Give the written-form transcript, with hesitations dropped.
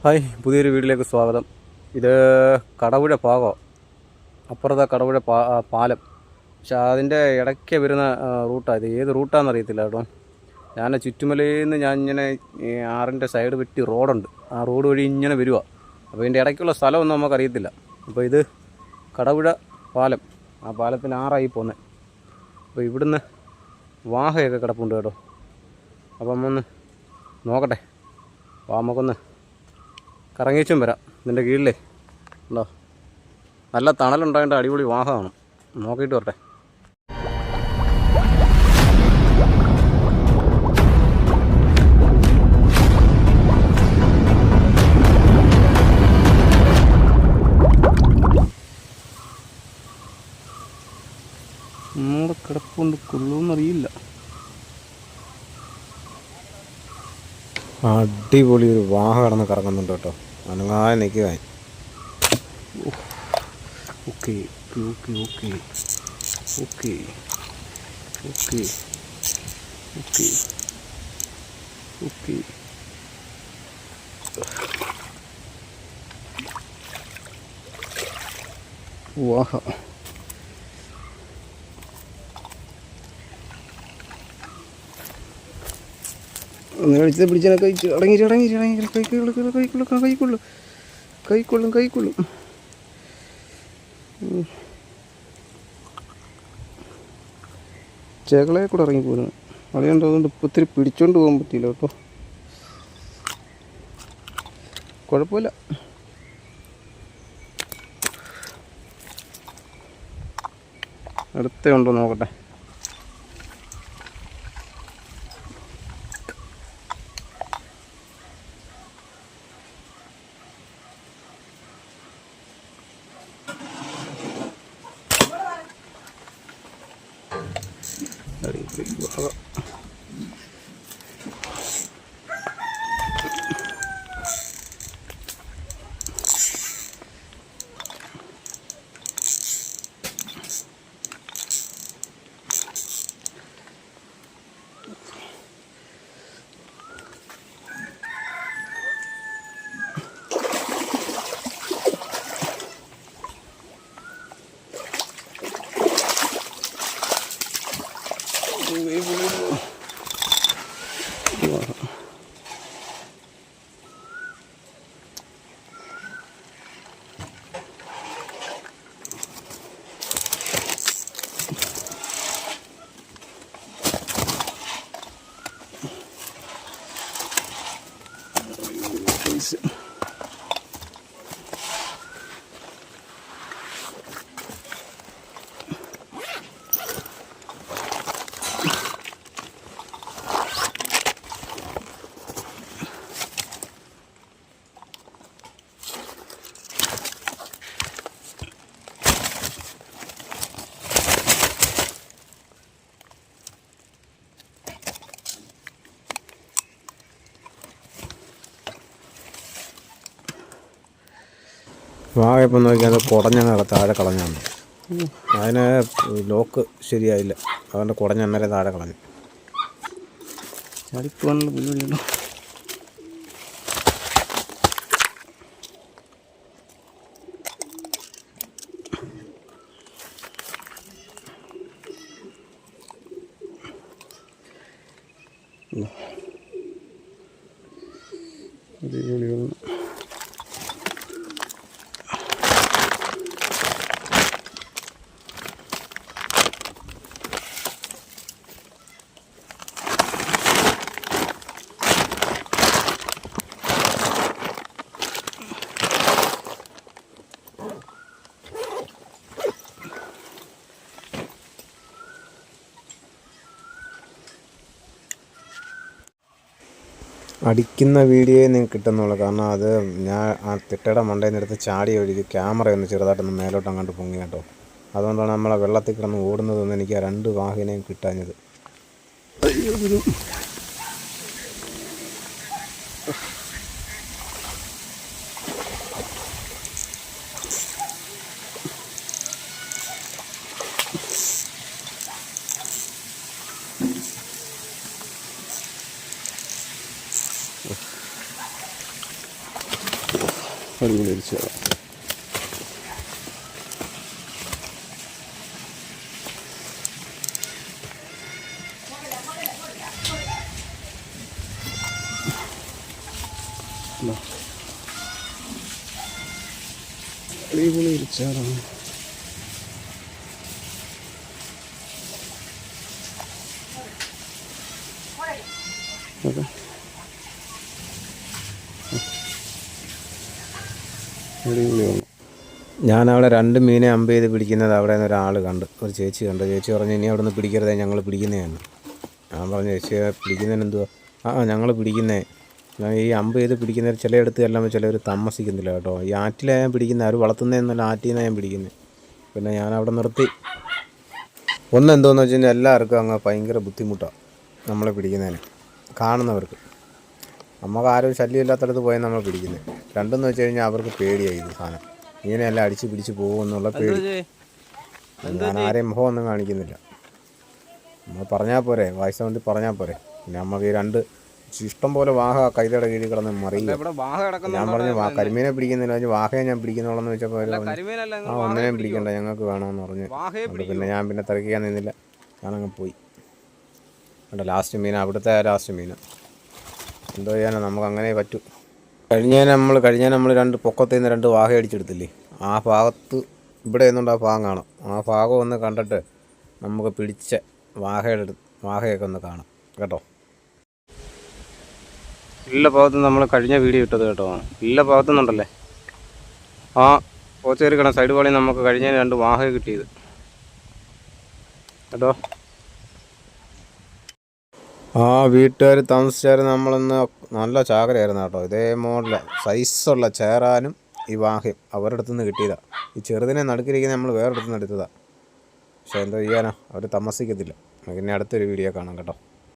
Hi, പുതിയൊരു വീഡിയോയിലേക്ക് സ്വാഗതം. ഇത് കടപുഴ ഭാഗം, അപ്പുറത്തെ കടപുഴ പാലം. പക്ഷെ അതിൻ്റെ ഇടയ്ക്ക് വരുന്ന റൂട്ടാണ്. ഇത് ഏത് റൂട്ടാണെന്ന് അറിയത്തില്ല കേട്ടോ. ഞാൻ ചുറ്റുമലയിൽ നിന്ന് ഞാൻ ഇങ്ങനെ ആറിൻ്റെ സൈഡ് വെട്ടി റോഡുണ്ട്, ആ റോഡ് വഴി ഇങ്ങനെ വരിക. അപ്പോൾ ഇതിൻ്റെ ഇടയ്ക്കുള്ള സ്ഥലമൊന്നും നമുക്കറിയത്തില്ല. അപ്പോൾ ഇത് കടപുഴ പാലം, ആ പാലത്തിന് ആറായി പോകുന്നത്. അപ്പോൾ ഇവിടുന്ന് വാഹയൊക്കെ കിടപ്പുണ്ട് കേട്ടോ. അപ്പം ഒന്ന് നോക്കട്ടെ, അപ്പോൾ നമുക്കൊന്ന് കറങ്ങിച്ചും വരാം. ഇതിൻ്റെ കീഴിലേ ഉണ്ടോ, നല്ല തണലുണ്ടായിട്ട് അടിപൊളി വാഹമാണ്. നോക്കിയിട്ട് വരട്ടെ. നമ്മുടെ കിടപ്പുണ്ട്, കൊള്ളുമെന്നറിയില്ല. അടിപൊളി ഒരു വാഹ കടന്ന് കറങ്ങുന്നുണ്ട് കേട്ടോ. അനങ്ങാതെ നിൽക്കുക. Okay okay okay okay okay okay okay വാഹ. ഒന്ന് കളിച്ചത് പിടിച്ചാൽ കഴിച്ചു കൈക്കൊള്ളും. ചേകളെ കൂടെ ഇറങ്ങിപ്പോരുന്നു. കളിയുണ്ട്, അതുകൊണ്ട് ഇപ്പം ഒത്തിരി പിടിച്ചോണ്ട് പോകാൻ പറ്റിയില്ല കേട്ടോ. കുഴപ്പമില്ല. അടുത്ത ഉണ്ടോ നോക്കട്ടെ. വാഴപ്പം നോക്കിയാൽ കുടഞ്ഞ താഴെ കളഞ്ഞാണ്. അതിന് ലോക്ക് ശരിയായില്ല, അതുകൊണ്ട് കുടഞ്ഞന്നേരം താഴെ കളഞ്ഞു. ചളിപ്പോകാനുള്ള പരിപാടിയുണ്ടോ? അടിപൊളിയാണ്. അടിക്കുന്ന വീഡിയോയെ നിങ്ങൾക്ക് കിട്ടുന്നുള്ളൂ. കാരണം അത് ഞാൻ ആ തിട്ടയുടെ മണ്ടയിൽ നിന്ന് എടുത്ത് ചാടി ഒഴിച്ച് ക്യാമറയൊന്ന് ചെറുതായിട്ടൊന്ന് മേലോട്ടങ്ങാണ്ട് പൊങ്ങി കേട്ടോ. അതുകൊണ്ടാണ് നമ്മളെ വെള്ളത്തിൽ കിടന്ന് ഓടുന്നതൊന്നും എനിക്ക് ആ രണ്ട് വാഹിനെയും കിട്ടാഞ്ഞത്. അടിപൊളി ഇരിച്ചതാണ്. അടിപൊളി ഇരിച്ചാടാണ്. ഓക്കെ, അടിപൊളിയാണ്. ഞാനവിടെ 2 മീനെ അമ്പ് ചെയ്ത് പിടിക്കുന്നത് അവിടെ നിന്ന് ഒരാൾ കണ്ട്, ഒരു ചേച്ചി കണ്ട്. ചേച്ചി പറഞ്ഞു ഇനി അവിടെ നിന്ന് പിടിക്കരുതേ, ഞങ്ങൾ പിടിക്കുന്നതാണ്. ഞാൻ പറഞ്ഞു ചേച്ചി പിടിക്കുന്നതിന് എന്തുവാ? ഞങ്ങൾ പിടിക്കുന്നേ. ഈ അമ്പ് ചെയ്ത് പിടിക്കുന്നവർ ചിലയിടത്ത് എല്ലാം ചിലവർ താമസിക്കുന്നില്ല കേട്ടോ. ഈ ആറ്റിലാണ് ഞാൻ പിടിക്കുന്നത്, അവർ വളർത്തുന്നതെന്നല്ല, ആറ്റിൽ നിന്നാണ് ഞാൻ പിടിക്കുന്നത്. പിന്നെ ഞാൻ അവിടെ നിർത്തി. ഒന്നെന്തോന്ന് വെച്ച് കഴിഞ്ഞാൽ എല്ലാവർക്കും അങ്ങ് ഭയങ്കര ബുദ്ധിമുട്ടാണ് നമ്മളെ പിടിക്കുന്നതിന്, കാണുന്നവർക്ക്. നമുക്ക് ആരും ശല്യമില്ലാത്തടത്ത് പോയാൽ നമ്മൾ പിടിക്കുന്നത്. രണ്ടെന്ന് വെച്ച് കഴിഞ്ഞാൽ അവർക്ക് പേടിയായി ഇത് സാധനം, ഇങ്ങനെയെല്ലാം അടിച്ച് പിടിച്ച് പോകുമെന്നുള്ള പേടി. ഞാൻ ആരെയും മുഖമൊന്നും കാണിക്കുന്നില്ല. നമ്മൾ പറഞ്ഞാൽ പോരെ, വായിച്ച വേണ്ടി പറഞ്ഞാൽ പോരെ. പിന്നെ നമുക്ക് ഈ 2 ഇഷ്ടം പോലെ വാഹ കൈതയുടെ കീഴിൽ കിടന്ന് മറിയും. ഞാൻ പറഞ്ഞു കരിമീനെ പിടിക്കുന്നില്ല, വാഹയെ ഞാൻ പിടിക്കുന്നുള്ളെന്ന് വെച്ചപ്പോൾ ഒന്നിനെയും പിടിക്കണ്ട, ഞങ്ങൾക്ക് വേണമെന്ന് പറഞ്ഞു. പിന്നെ ഞാൻ പിന്നെ തിരക്കാൻ നിന്നില്ല, ഞാനങ്ങ് പോയി. കണ്ടോ ലാസ്റ്റ് മീൻ, അവിടുത്തെ ലാസ്റ്റ് മീൻ. എന്തോ ചെയ്യാനോ, നമുക്ക് അങ്ങനെ പറ്റൂ. കഴിഞ്ഞ നമ്മൾ 2 പൊക്കത്തിൽ നിന്ന് 2 വാഹ അടിച്ചെടുത്തില്ലേ, ആ ഭാഗത്ത് ഇവിടെ നിന്നുകൊണ്ട് ആ ഭാഗം കാണാം. ആ ഭാഗം ഒന്ന് കണ്ടിട്ട് നമുക്ക് പിടിച്ച വാഹയൊക്കെ ഒന്ന് കാണാം കേട്ടോ. എല്ലാ ഭാഗത്തും നമ്മൾ കഴിഞ്ഞ വീഡിയോ ഇട്ടത് കേട്ടോ. എല്ലാ ഭാഗത്തുനിന്നുണ്ടല്ലേ ആ പോച്ചേരിക്കണം സൈഡ് പാളി നമുക്ക് കഴിഞ്ഞ 2 വാഹ കിട്ടിയത് കേട്ടോ. ആ വീട്ടുകാർ താമസിച്ചാൽ നമ്മളിന്ന് നല്ല ചാകരയായിരുന്നു കേട്ടോ. ഇതേ മോഡല് സൈസുള്ള ചേരാനും ഈ വാഹയും അവരുടെ അടുത്ത് നിന്ന് കിട്ടിയതാണ്. ഈ ചെറുതിനെ നടുക്കിരിക്കുന്നത് നമ്മൾ വേറെ അടുത്ത് നിന്ന് എടുത്തതാണ്. പക്ഷേ എന്തോ ചെയ്യാനാ, അവർ താമസിക്കത്തില്ല. പിന്നെ അടുത്തൊരു വീഡിയോ കാണാം കേട്ടോ.